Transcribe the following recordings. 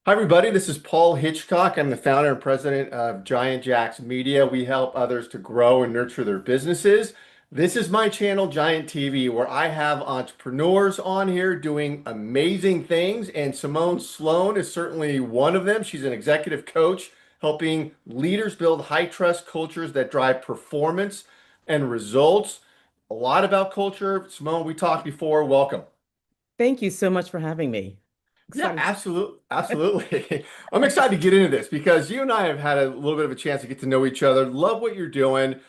Hi, everybody. This is Paul Hitchcock. I'm the founder and president of Giant Jacks Media. We help others to grow and nurture their businesses. This is my channel, Giant TV, where I have entrepreneurs on here doing amazing things. And Simone Sloan is certainly one of them. She's an executive coach helping leaders build high trust cultures that drive performance and results. A lot about culture. Simone, we talked before. Welcome. Thank you so much for having me. Yeah, Excited. absolutely. Absolutely. I'm excited to get into this because you and I have had a little bit of a chance to get to know each other. Love what you're doing.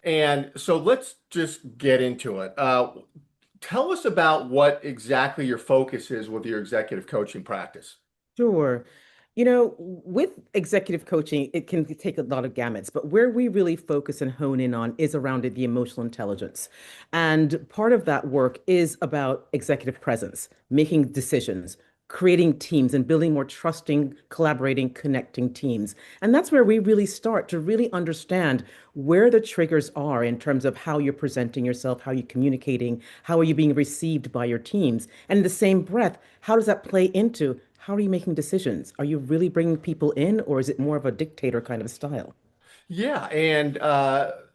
And so let's just get into it. Tell us about what exactly your focus is with your executive coaching practice. Sure. With executive coaching, it can take a lot of gamuts, but where we really focus and hone in on is around the emotional intelligence. And part of that work is about executive presence, making decisions, creating teams, and building more trusting, collaborating, connecting teams. And that's where we really start to really understand where the triggers are in terms of how you're presenting yourself, how you're communicating, how are you being received by your teams. And in the same breath, how does that play into how are you making decisions? Are you really bringing people in, or is it more of a dictator kind of style? Yeah, and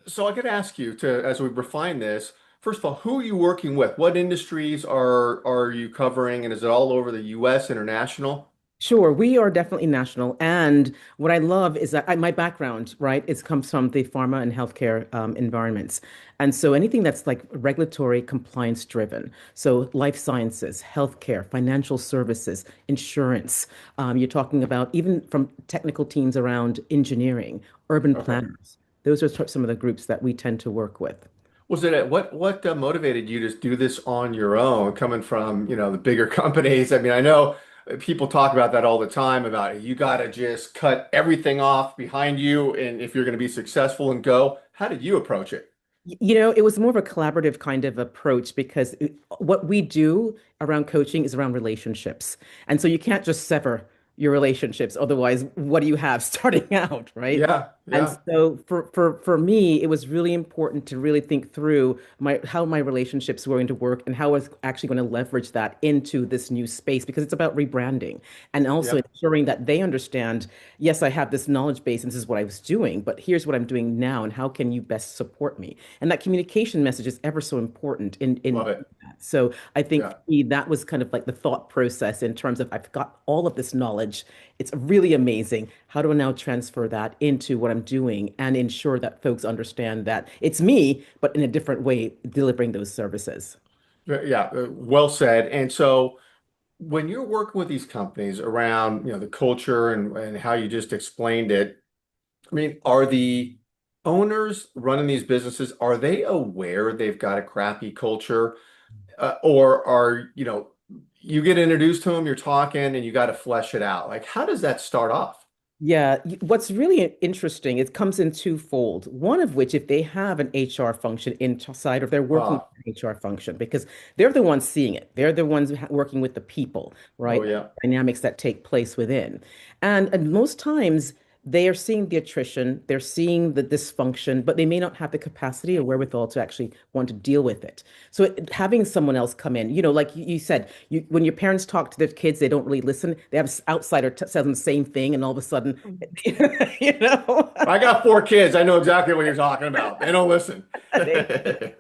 so I could ask you to, as we refine this, first of all, who are you working with? What industries are you covering, and is it all over the U.S., international? Sure, we are definitely national. And what I love is that my background, right, is comes from the pharma and healthcare environments. And so anything that's like regulatory compliance driven, so life sciences, healthcare, financial services, insurance, you're talking about even from technical teams around engineering, urban Okay. planners. Those are some of the groups that we tend to work with. Was it what motivated you to do this on your own, coming from, the bigger companies? I mean, I know people talk about that all the time about you got to just cut everything off behind you, and if you're going to be successful and go. How did you approach it? It was more of a collaborative kind of approach because what we do around coaching is around relationships. And so you can't just sever your relationships. Otherwise, what do you have starting out, right? Yeah, And yeah, so for me, it was really important to really think through how my relationships were going to work and how I was actually going to leverage that into this new space because it's about rebranding and also yeah, ensuring that they understand, yes, I have this knowledge base and this is what I was doing, but here's what I'm doing now and how can you best support me? And that communication message is ever so important in love it. that. So I think for Yeah. me, that was kind of like the thought process in terms of I've got all of this knowledge. It's really amazing. How do I now transfer that into what I'm doing and ensure that folks understand that it's me, but in a different way, delivering those services? Yeah, well said. And so when you're working with these companies around, the culture and how you just explained it, I mean, are the owners running these businesses, are they aware they've got a crappy culture? Or you get introduced to them, you're talking, and you got to flesh it out. Like, how does that start off? Yeah, what's really interesting, it comes in twofold. One of which, if they have an HR function inside, or they're working with Ah, an HR function, because they're the ones seeing it. They're the ones working with the people, oh right? yeah, Dynamics that take place within. And most times they are seeing the attrition, they're seeing the dysfunction, but they may not have the capacity or wherewithal to actually want to deal with it. So having someone else come in, like you said, when your parents talk to their kids, they don't really listen. They have an outsider tell them the same thing, and all of a sudden, you know, I got four kids. I know exactly what you're talking about. They don't listen. they,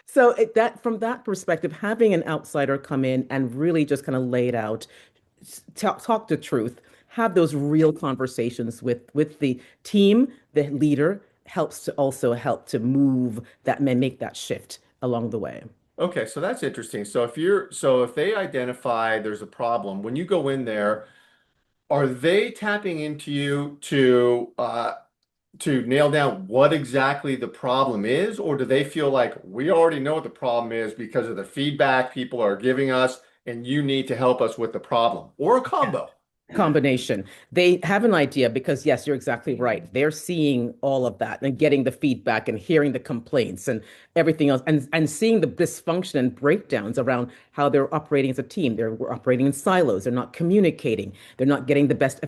so that from that perspective, having an outsider come in and really just kind of lay it out, talk the truth, have those real conversations with the team, the leader helps to also help to move that and make that shift along the way. Okay, so that's interesting. So if they identify there's a problem, when you go in there, are they tapping into you to nail down what exactly the problem is, or do they feel like we already know what the problem is because of the feedback people are giving us, and you need to help us with the problem, or a combo? Combination. They have an idea because, yes, you're exactly right. They're seeing all of that and getting the feedback and hearing the complaints and everything else and seeing the dysfunction and breakdowns around how they're operating as a team. They're operating in silos. They're not communicating. They're not getting the best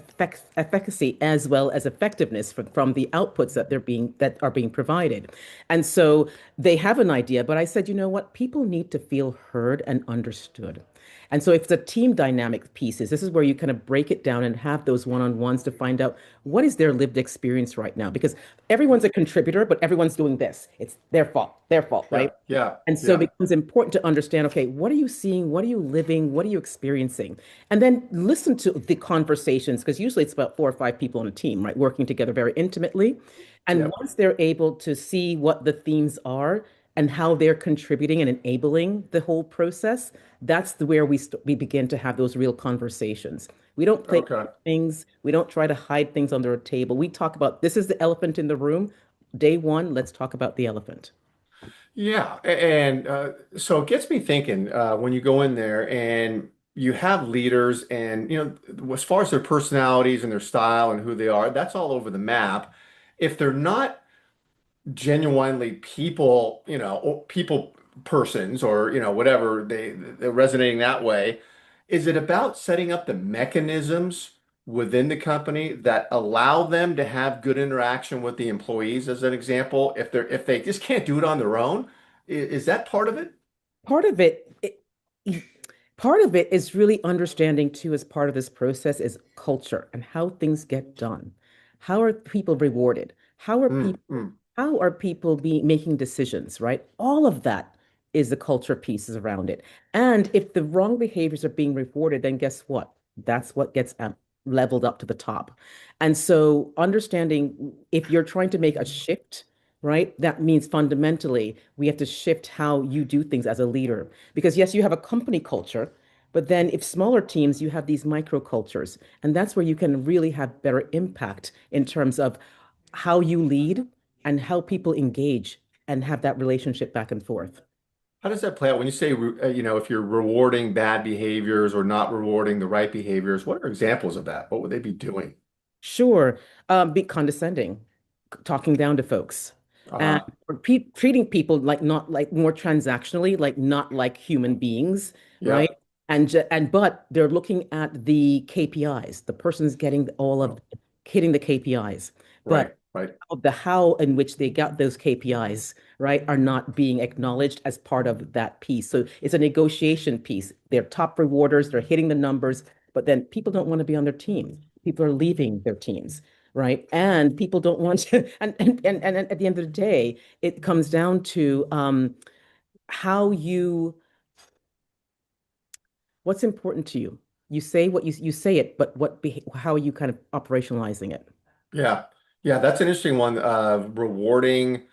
efficacy as well as effectiveness from the outputs that are being provided. And so they have an idea, but I said, you know what? People need to feel heard and understood. And so if it's a team dynamic pieces, this is where you kind of break it down and have those one-on-ones to find out what is their lived experience right now. Because everyone's a contributor, but everyone's doing this. It's their fault, right? Yeah, yeah, And so it yeah. becomes important to understand, okay, what are you seeing? What are you living? What are you experiencing? And then listen to the conversations, because usually it's about four or five people on a team, right? Working together very intimately. And Yep. once they're able to see what the themes are and how they're contributing and enabling the whole process, where we begin to have those real conversations. We don't play Okay. things. We don't try to hide things under a table. We talk about this is the elephant in the room. Day one, let's talk about the elephant. Yeah, and so it gets me thinking when you go in there and you have leaders, and as far as their personalities and their style and who they are, that's all over the map. If they're not genuinely people, or people persons, or whatever they're resonating that way, is it about setting up the mechanisms within the company that allow them to have good interaction with the employees, as an example, if they just can't do it on their own? Is that part of it? Part of part of it is really understanding too, as part of this process, is culture and how things get done. How are people rewarded? Mm, mm. How are people making decisions, right? All of that is the culture pieces around it. And if the wrong behaviors are being rewarded, then guess what? That's what gets leveled up to the top. And so understanding, if you're trying to make a shift, right, that means fundamentally we have to shift how you do things as a leader. Because yes, you have a company culture, but then if smaller teams, you have these micro cultures. And that's where you can really have better impact in terms of how you lead and how people engage and have that relationship back and forth. How does that play out when you say, if you're rewarding bad behaviors or not rewarding the right behaviors? What are examples of that? What would they be doing? Sure, be condescending, talking down to folks, and Uh-huh. treating people like not like more transactionally, like not like human beings, right? Yep. And but they're looking at the KPIs. The person's getting all of Oh, hitting the KPIs, right, but right. of the how in which they got those KPIs, right, are not being acknowledged as part of that piece. So it's a negotiation piece. They're top rewarders, they're hitting the numbers, but then people don't want to be on their team. People are leaving their teams, right? And people don't want to, and at the end of the day, it comes down to how you, what's important to you. You say what you say it, but how are you kind of operationalizing it? Yeah. Yeah, that's an interesting one. Rewarding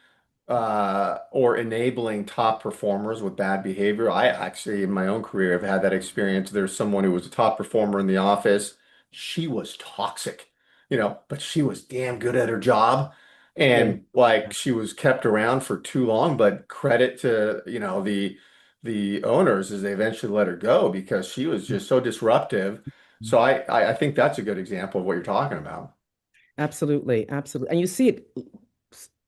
or enabling top performers with bad behavior. I actually, in my own career, have had that experience. There's someone who was a top performer in the office. She was toxic, but she was damn good at her job. Yeah. And like she was kept around for too long, but credit to, the owners is they eventually let her go because she was just so disruptive. So I think that's a good example of what you're talking about. Absolutely, absolutely. And you see it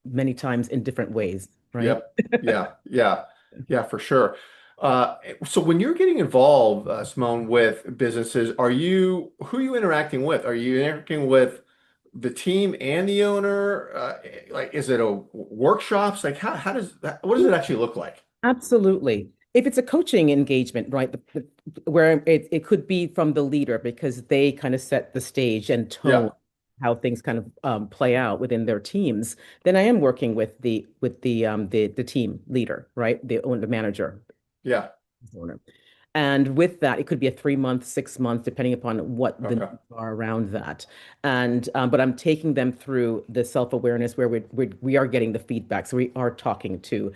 many times in different ways, right? Yep. Yeah. Yeah. Yeah, for sure. So when you're getting involved, Simone, with businesses, who are you interacting with? Are you interacting with the team and the owner? Like, is it a workshops? Like, what does it actually look like? Absolutely. If it's a coaching engagement, right, where it could be from the leader because they kind of set the stage and tone Yeah. how things kind of play out within their teams, then I am working with the team leader, right, the manager, Yeah. owner. And with that, it could be a 3 month, 6 month, depending upon what the Okay. needs are around that. And but I'm taking them through the self-awareness where we are getting the feedback. So we are talking to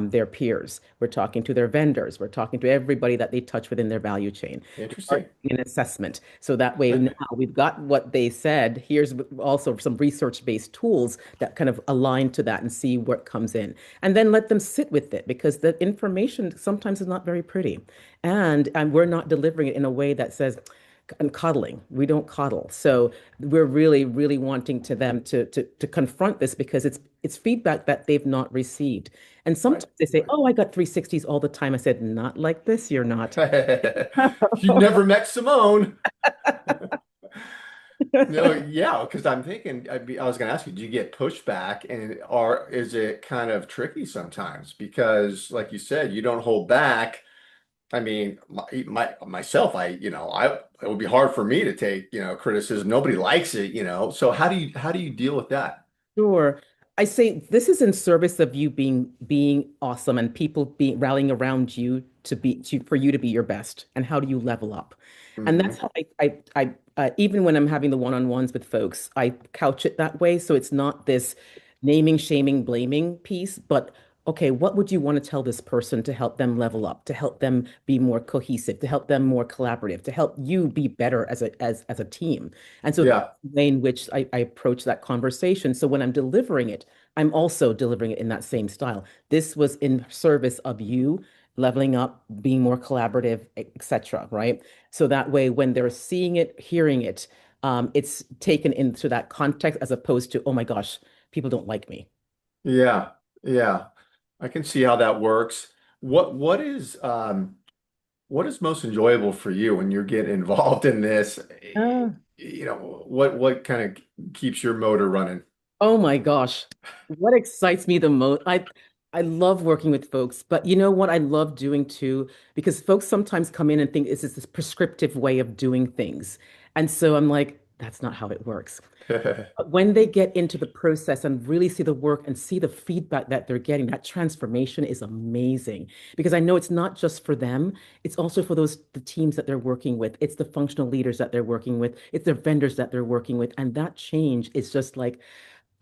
their peers, we're talking to their vendors, we're talking to everybody that they touch within their value chain. We are Interesting. doing an assessment. So that way now we've got what they said. Here's also some research-based tools that kind of align to that and see what comes in. And then let them sit with it because the information sometimes is not very pretty and we're not delivering it in a way that says and coddling. We don't coddle. So we're really, really wanting to them to confront this because it's feedback that they've not received. And Right. sometimes they say, Right. "Oh, I got 360s all the time." I said, "Not like this. You're not." You never met Simone. No, yeah, because I'm thinking I was going to ask you, do you get pushback, and is it kind of tricky sometimes? Because, like you said, you don't hold back. I mean, myself, it would be hard for me to take, criticism. Nobody likes it, So how do you deal with that? Sure. I say this is in service of you being awesome and people being rallying around you for you to be your best. And how do you level up? And that's Hmm. how even when I'm having the one-on-ones with folks, I couch it that way. So it's not this naming, shaming, blaming piece, but okay, what would you want to tell this person to help them level up, to help them be more cohesive, to help them more collaborative, to help you be better as a team? And so Yeah. way in which I approach that conversation. So when I'm delivering it, I'm also delivering it in that same style. This was in service of you leveling up, being more collaborative, etc. Right? So that way, when they're seeing it, hearing it, it's taken into that context as opposed to, oh my gosh, people don't like me. Yeah. Yeah. I can see how that works. What is most enjoyable for you when you're getting involved in this? What kind of keeps your motor running? Oh my gosh. What excites me the most? I love working with folks, but you know what I love doing too? Because folks sometimes come in and think it's this prescriptive way of doing things. And so I'm like, that's not how it works. But when they get into the process and really see the work and see the feedback that they're getting, that transformation is amazing. Because I know it's not just for them, it's also for the teams that they're working with. It's the functional leaders that they're working with, it's their vendors that they're working with. And that change is just like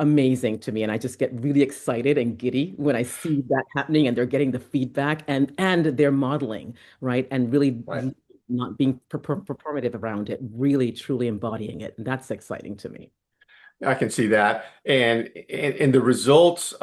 amazing to me, and I just get really excited and giddy when I see that happening and they're getting the feedback and they're modeling, right? And really Right. not being performative around it, really truly embodying it. And that's exciting to me. I can see that. And the results,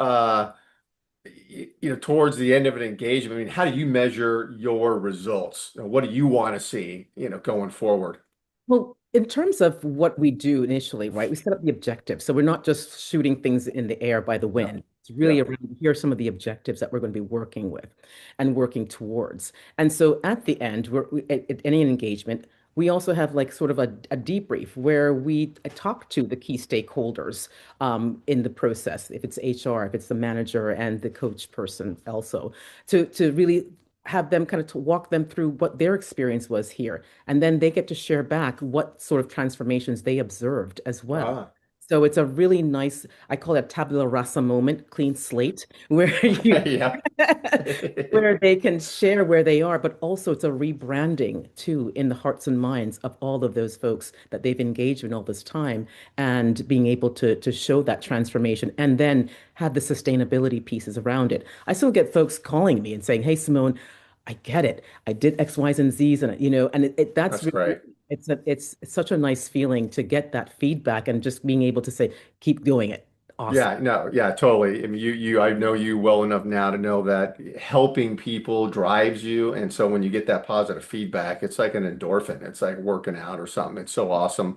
towards the end of an engagement, I mean, how do you measure your results? What do you want to see, going forward? Well, in terms of what we do initially, right, we set up the objectives. So we're not just shooting things in the air by the Yeah. wind. It's really Yeah. around here are some of the objectives that we're going to be working with and working towards. And so at the end, at any engagement, we also have like sort of a debrief where we talk to the key stakeholders in the process, if it's HR, if it's the manager and the coach person also, to really have them kind of to walk them through what their experience was here and then they get to share back what sort of transformations they observed as well. Ah. So it's a really nice, I call it a tabula rasa moment, clean slate, where you Yeah. where they can share where they are, but also it's a rebranding too in the hearts and minds of all of those folks that they've engaged in all this time and being able to show that transformation and then have the sustainability pieces around it. I still get folks calling me and saying, "Hey, Simone, I get it. I did X, Y's, and Z's, and and that's That's really great. it's such a nice feeling to get that feedback and just being able to say, keep doing it. Awesome. Yeah, no, yeah, totally. I mean, I know you well enough now to know that helping people drives you. And so when you get that positive feedback, it's like an endorphin. It's like working out or something. It's so awesome.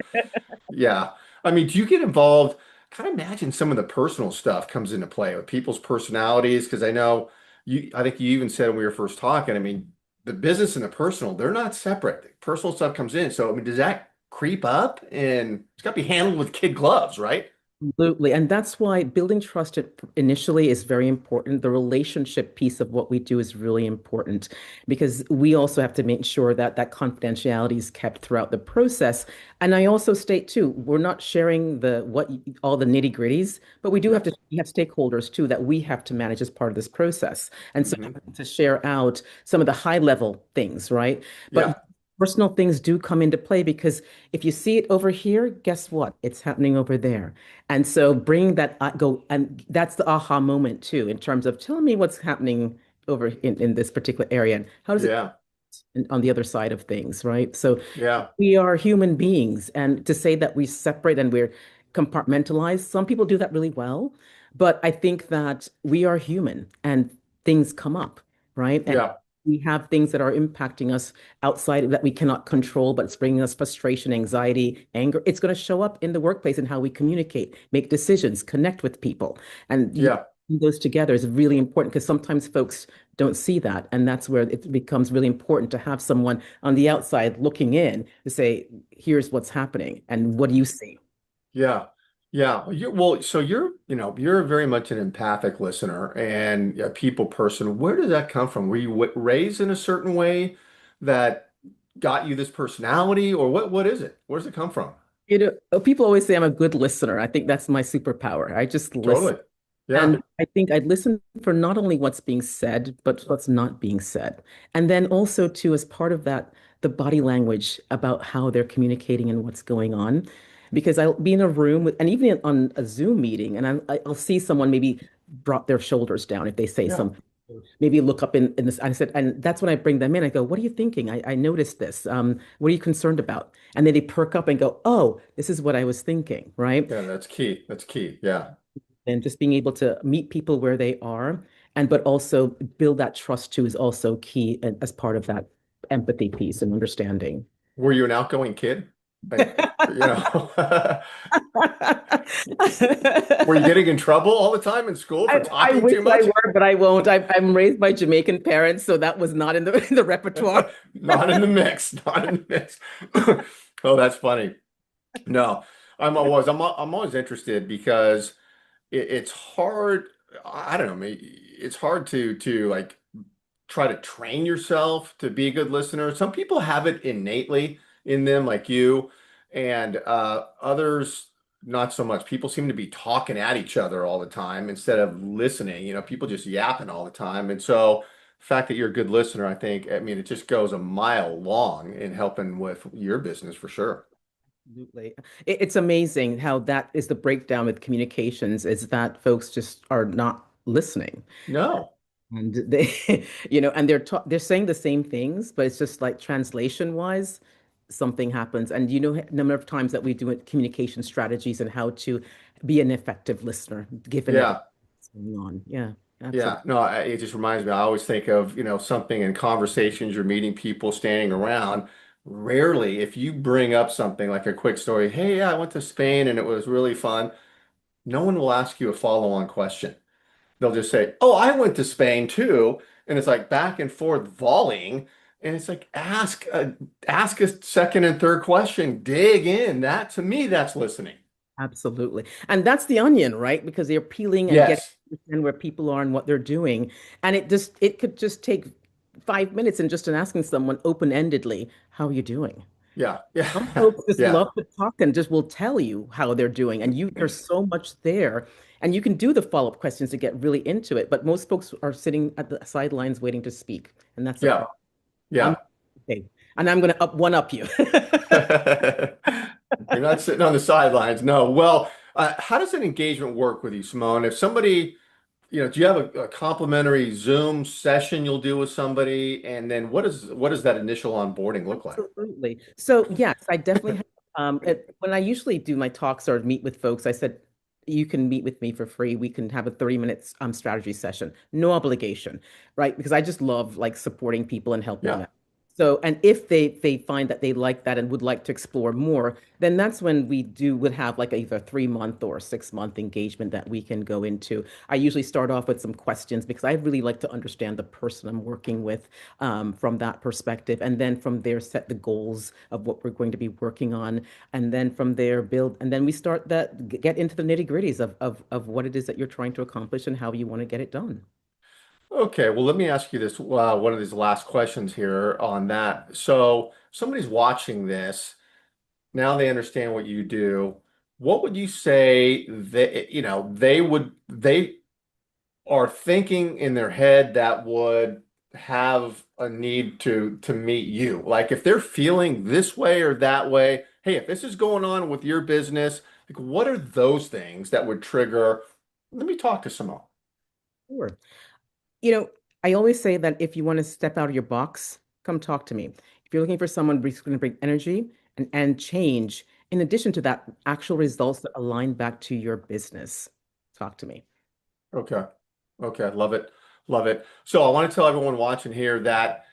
Yeah. I mean, do you get involved? Kind of imagine some of the personal stuff comes into play with people's personalities. Because I think you even said when we were first talking, I mean, the business and the personal, they're not separate. Personal stuff comes in. So, I mean, does that creep up? And it's got to be handled with kid gloves, right? Absolutely. And that's why building trust initially is very important. The relationship piece of what we do is really important because we also have to make sure that that confidentiality is kept throughout the process. And I also state too, we're not sharing all the nitty-gritties, but Yeah. we have stakeholders too that we have to manage as part of this process. And so Hmm. to share out some of the high level things, right? But Yeah. personal things do come into play because if you see it over here, guess what? It's happening over there. And so bring that go, and that's the aha moment too, in terms of tell me what's happening over in this particular area and how does it Yeah. on the other side of things, right? So Yeah. we are human beings, and to say that we separate and we're compartmentalized, some people do that really well, but I think that we are human and things come up, right? And Yeah. we have things that are impacting us outside that we cannot control, but it's bringing us frustration, anxiety, anger. It's going to show up in the workplace and how we communicate, make decisions, connect with people. And Yeah. those together is really important because sometimes folks don't see that. And that's where it becomes really important to have someone on the outside looking in to say, here's what's happening and what do you see? Yeah. Yeah, so you're very much an empathic listener and a people person. Where did that come from? Were you raised in a certain way that got you this personality, or what is it? Where does it come from? People always say I'm a good listener. I think that's my superpower. I just listen. Totally. Yeah. And I think I'd listen for not only what's being said, but what's not being said. And then also, too, as part of that, the body language about how they're communicating and what's going on. Because I'll be in a room with, and even on a Zoom meeting, and I'll see someone maybe drop their shoulders down if they say Yeah. something. Maybe look up in this. I said, and that's when I bring them in. I go, "What are you thinking? I noticed this. What are you concerned about?" And then they perk up and go, "Oh, this is what I was thinking," right? Yeah, that's key. That's key. Yeah. And just being able to meet people where they are, and but also build that trust too is also key as part of that empathy piece and understanding. Were you an outgoing kid? You know, were you getting in trouble all the time in school for I talking wish too I much? were, but I won't. I'm raised by Jamaican parents, so that was not in in the repertoire. Not in the mix. Not in the mix. Oh, that's funny. No, I'm always interested because it's hard. I don't know. It's hard to like try to train yourself to be a good listener. Some people have it innately in them, like you, and others not so much. People seem to be talking at each other all the time instead of listening. People just yapping all the time. And so, the fact that you're a good listener, I mean, it just goes a mile long in helping with your business for sure. Absolutely. It's amazing how that is the breakdown with communications is that folks just are not listening. No. And they, and they're saying the same things, but it's just like translation wise, something happens. And number of times that we do it, communication strategies and how to be an effective listener, given everything Yeah. that's going on. Yeah, Yeah, absolutely. no, it just reminds me. I always think of, something in conversations, you're meeting people standing around. Rarely, if you bring up something like a quick story, hey, yeah, I went to Spain and it was really fun, no one will ask you a follow-on question. They'll just say, oh, I went to Spain too. And it's like back and forth volleying. And it's like, ask a second and third question, dig in. That to me, that's listening. Absolutely. And that's the onion, right? Because they're peeling and getting Yes. to understand where people are and what they're doing. And it could just take 5 minutes and just in asking someone open-endedly, how are you doing? Yeah. Some Yeah. folks just Yeah. love to talk and just will tell you how they're doing. And there's so much there. And you can do the follow-up questions to get really into it. But most folks are sitting at the sidelines waiting to speak. And that's a Yeah. problem. I'm Yeah. okay. And I'm gonna up you. You're not sitting on the sidelines. No. Well, how does an engagement work with you, Simone? If somebody, do you have a complimentary Zoom session you'll do with somebody? And then what does that initial onboarding look like? Absolutely. So yes, I definitely have, when I usually do my talks or meet with folks, I said, you can meet with me for free. We can have a 30 minutes strategy session, no obligation, right? Because I just love like supporting people and helping Yeah. them. So, and if they find that they like that and would like to explore more, then that's when would have like either a 3 month or a 6 month engagement that we can go into. I usually start off with some questions because I really like to understand the person I'm working with from that perspective. And then from there, set the goals of what we're going to be working on. And then from there, build. And then we start get into the nitty gritties of what it is that you're trying to accomplish and how you want to get it done. Okay. Well, let me ask you this, one of these last questions here on that. So somebody's watching this. Now they understand what you do. What would you say that, they are thinking in their head that would have a need to meet you? Like if they're feeling this way or that way, hey, if this is going on with your business, like what are those things that would trigger, let me talk to Simone. Sure. You know, I always say that if you want to step out of your box, come talk to me. If you're looking for someone who's going to bring energy and change, in addition to that, actual results that align back to your business, talk to me. Okay. Okay. Love it. Love it. So I want to tell everyone watching here that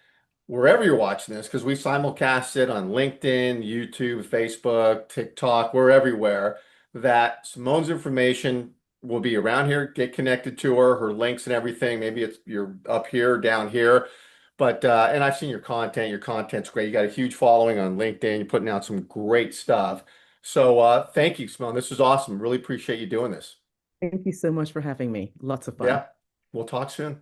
wherever you're watching this, because we simulcast it on LinkedIn, YouTube, Facebook, TikTok, we're everywhere, that Simone's information will be around here. Get connected to her links and everything. Maybe you're up here, down here. But and I've seen your content. Your content's great. You got a huge following on LinkedIn. You're putting out some great stuff. So thank you, Simone. This was awesome. Really appreciate you doing this. Thank you so much for having me. Lots of fun. Yeah, we'll talk soon.